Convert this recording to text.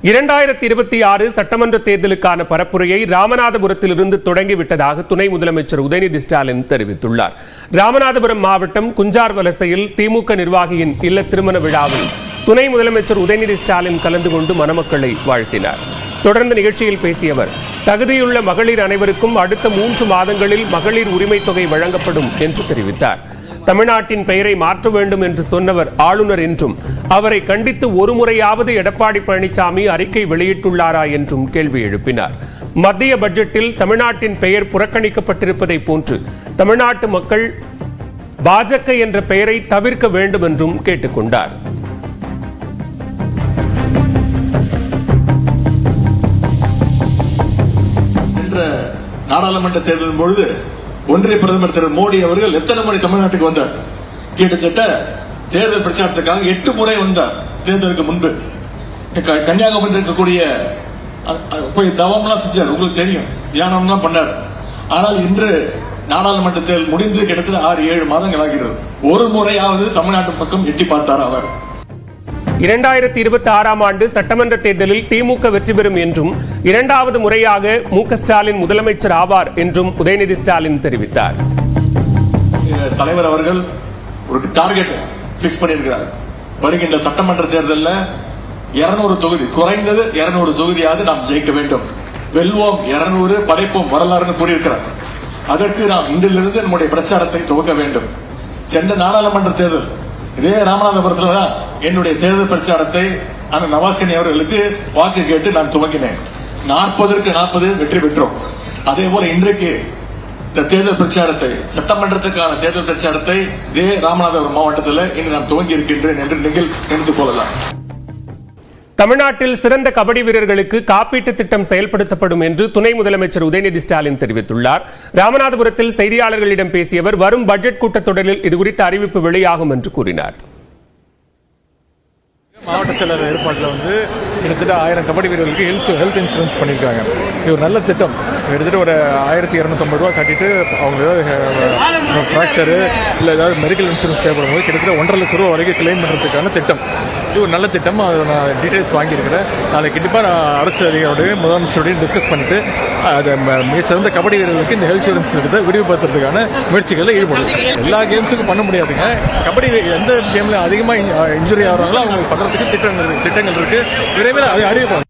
2026 சட்டமன்ற தேர்தலுக்கான பரப்புரையை ராமநாதபுரத்திலிருந்து தொடங்கிவிட்டதாக துணை முதலமைச்சர் உதயநிதி ஸ்டாலின் தெரிவித்துள்ளார். ராமநாதபுரம் மாவட்டம் குஞ்சார் வலசையில் திமுக நிர்வாகியின் இல்ல திருமண விழாவில் துணை முதலமைச்சர் உதயநிதி ஸ்டாலின் கலந்து கொண்டு மணமக்களை வாழ்த்தினார். தொடர்ந்து நிகழ்ச்சியில் பேசிய அவர், தகுதியுள்ள மகளிர் அனைவருக்கும் அடுத்த 3 மாதங்களில் மகளிர் உரிமை தொகை வழங்கப்படும் என்று தெரிவித்தார். தமிழ்நாட்டின் பெயரை மாற்ற வேண்டும் என்று சொன்னவர் ஆளுநர் என்றும், அவரை கண்டித்து ஒரு முறையாவது எடப்பாடி பழனிசாமி அறிக்கை வெளியிட்டுள்ளாரா என்றும் கேள்வி எழுப்பினார். மத்திய பட்ஜெட்டில் தமிழ்நாட்டின் பெயர் புறக்கணிக்கப்பட்டிருப்பதை போன்று தமிழ்நாட்டு மக்கள் பாஜக என்ற பெயரை தவிர்க்க வேண்டும் என்றும் கேட்டுக்கொண்டார். நாடாளுமன்ற தேர்தலின் பொழுது ஒன்றிய பிரதமர் திரு மோடி அவர்கள் எத்தனை முறை தமிழ்நாட்டுக்கு வந்தார்? கிட்டத்தட்ட தேர்தல் பிரச்சாரத்துக்காக 8 முறை வந்தார். தேர்தலுக்கு முன்பு கன்னியாகுமரியில் இருக்கக்கூடிய போய் தவம்லாம் செஞ்சார், உங்களுக்கு தெரியும், தியானம்லாம் பண்ணார். ஆனால் இன்று நாடாளுமன்ற தேர்தல் முடிந்து கிட்டத்தட்ட 6-7 மாதங்கள் ஆகிறது. ஒரு முறையாவது தமிழ்நாட்டு பக்கம் எட்டி பார்த்தார் அவர். 2026 ஆண்டு சட்டமன்ற தேர்தலில் திமுக வெற்றி பெறும் என்றும், 2வது முறையாக மு.க. ஸ்டாலின் முதலமைச்சர் ஆவார் என்றும் உதயநிதி ஸ்டாலின் தெரிவித்தார். தலைவர் அவர்கள் ஒரு டார்கெட் பிக்ஸ் பண்ணியிருக்கிறார். வருகின்ற சட்டமன்ற தேர்தலில் 200 தொகுதி, குறைந்தது 200 தொகுதியாவது நாம் ஜெயிக்க வேண்டும். வெல்வோம் 200, படைப்போம் வரலாறுன்னு கூறியிருக்கிறார். அதற்கு நாம் இன்றிலிருந்து நம்முடைய பிரச்சாரத்தை துவக்க வேண்டும். சென்ற நாடாளுமன்ற தேர்தல் இதே ராமநாதபுரத்தில் தான் என்னுடைய தேர்தல் பிரச்சாரத்தை அந்த நவாஸ்கனி அவர்களுக்கு வாக்கு கேட்டு நான் துவங்கினேன். 40க்கு 40 வெற்றி பெற்றோம். அதே போல இன்றைக்கு இந்த தேர்தல் பிரச்சாரத்தை, சட்டமன்றத்துக்கான தேர்தல் பிரச்சாரத்தை இதே ராமநாதபுரம் மாவட்டத்தில் இன்று நான் துவங்கி இருக்கின்றேன் என்று நீங்கள் நினைத்துக் கொள்ளலாம். தமிழ்நாட்டில் சிறந்த கபடி வீரர்களுக்கு காப்பீட்டு திட்டம் செயல்படுத்தப்படும் என்று துணை முதலமைச்சர் உதயநிதி ஸ்டாலின் தெரிவித்துள்ளார். ராமநாதபுரத்தில் செய்தியாளர்களிடம் பேசிய அவர், வரும் பட்ஜெட் கூட்டத்தொடரில் இதுகுறித்த அறிவிப்பு வெளியாகும் என்று கூறினார். மாவட்ட செயலர் ஏற்பாட்டில் கிட்டத்தட்ட 1000 கபடி வீரர்களுக்கு ஹெல்த் இன்சூரன்ஸ் பண்ணியிருக்காங்க. இது ஒரு நல்ல திட்டம். கிட்டத்தட்ட ஒரு 1250 ரூபா கட்டிட்டு அவங்க ஏதாவது ஃப்ராக்சரு இல்லை ஏதாவது மெடிக்கல் இன்சூரன்ஸ் தேவைப்படும் போது கிட்டத்தட்ட 1.5 லட்சம் ரூபா வரைக்கும் கிளைம் பண்ணுறதுக்கான திட்டம். இது ஒரு நல்ல திட்டம். அதை நான் டீட்டெயில்ஸ் வாங்கியிருக்கிறேன். நாளைக்கு கண்டிப்பாக நான் அரசு அதிகாரியோடையும் முதலமைச்சரோடையும் டிஸ்கஸ் பண்ணிட்டு அதை மிகச்சிறந்த கபடி வீரர்களுக்கு இந்த ஹெல்த் இன்சூரன்ஸ் திட்டத்தை விரிவுபடுத்துறதுக்கான முயற்சிகளில் ஈடுபடும். எல்லா கேம்ஸுக்கும் பண்ண முடியாதுங்க. கபடி எந்த கேமில் அதிகமாக இன்ஜுரி ஆகிறாங்களோ அவங்களுக்கு பண்ணுறதுக்கு திட்டங்கள் இருக்கு. விரைவில் அதை அறிவிப்பாங்க.